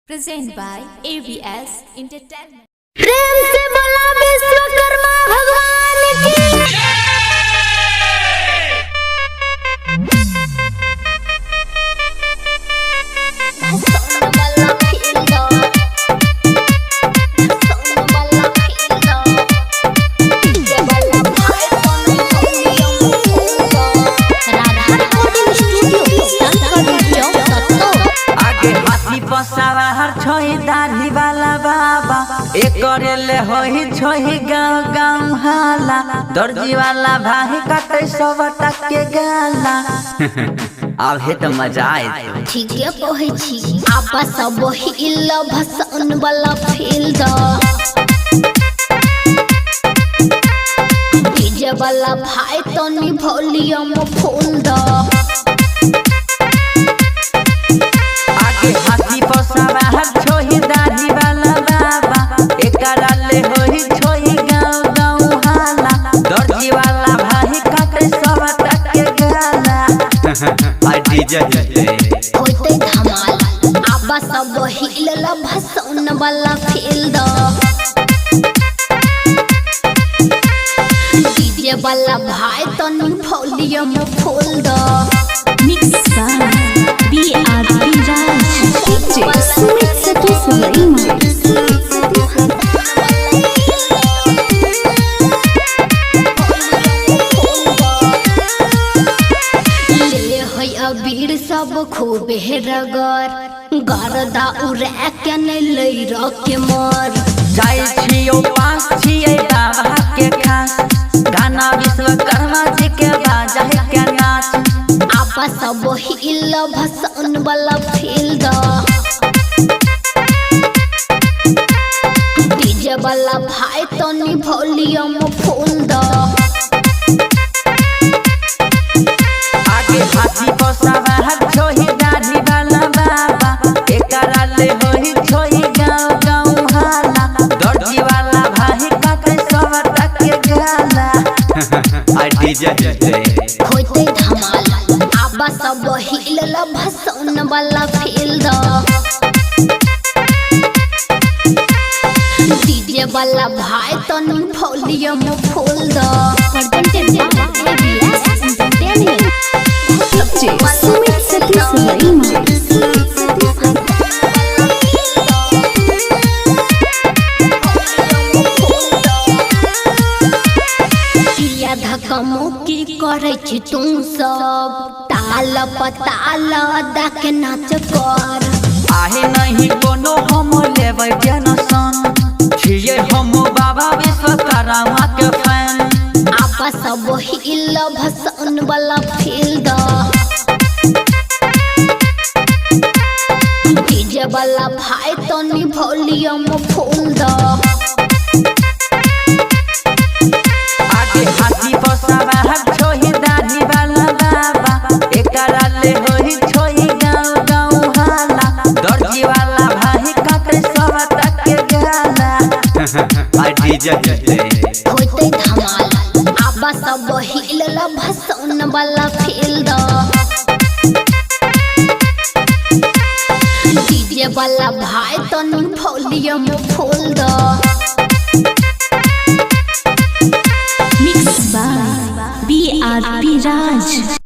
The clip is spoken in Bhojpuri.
Present by ABS Entertainment. प्रेम से बोला विश्वकर्मा भगवान की सवार छोही दाढ़ी वाला बाबा एक ले होही छोही गाँव गाँव हाला दर्जी वाला भाई काटे 100 टके गाला अब हे तो मजा आए ठीक है कहै छी आपा सब हिल भसन वाला फील्ड डीजे वाला भाई तनी वॉल्यूम फुल द हाथी पर सवार छोही दाढ़ी वाला बाबा एकरा ले होही छोही गाँव गाँव हाला दर्जी वाला भाई काटे 100 टके गाला आ डीजे होते धमाल आबा सब हिल भसन वाला फील्ड डीजे वाला भाई तनी volume full the Mixed by BRB Raj. DJ Sumit Satu Sulaiman. ले है अबीर सब खूबे रगर गरदा उड़ा के नहीं ले रखे मर जाय छियो पास छियै बाबा के खास गाना विश्वकर्मा जी के बाजा के नाच आपा सब हिल भसन वाला फील्ड डीजे वाला भाई तनी वॉल्यूम फुल द आगे हाथी पर सवार छोही दाढ़ी वाला बाबा एकरा ले होही छोही गाँव गाँव हाला दर्जी वाला भाई काटे 100 टके गाला आ डीजे होते धमाल आबा सब हिल भसन वाला फील्ड डीजे वाला भाई तनी volume full the Presented by ABS Entertainment. DJ Sumit Satu Sulaiman. किया धक्का-मुक्की करे छी तुम सब ताल पताल देख नाच कर आहे नहीं कोनो हम लेबै टेंशन छियै हम बाबा विश्वकर्मा के फैन आपा सब हिल भसन वाला फील्ड डीजे वाला भाई तनी वॉल्यूम फुल द आगे हाथी पर सवार छोही दाढ़ी वाला बाबा एकरा ले होही छोही गाँव गाँव हाला दर्जी वाला भाई काटे 100 टके गाला आ डीजे होते धमाल आबा सब हिल भसन वाला फील्ड डीजे वाला भाई तनी वॉल्यूम फुल द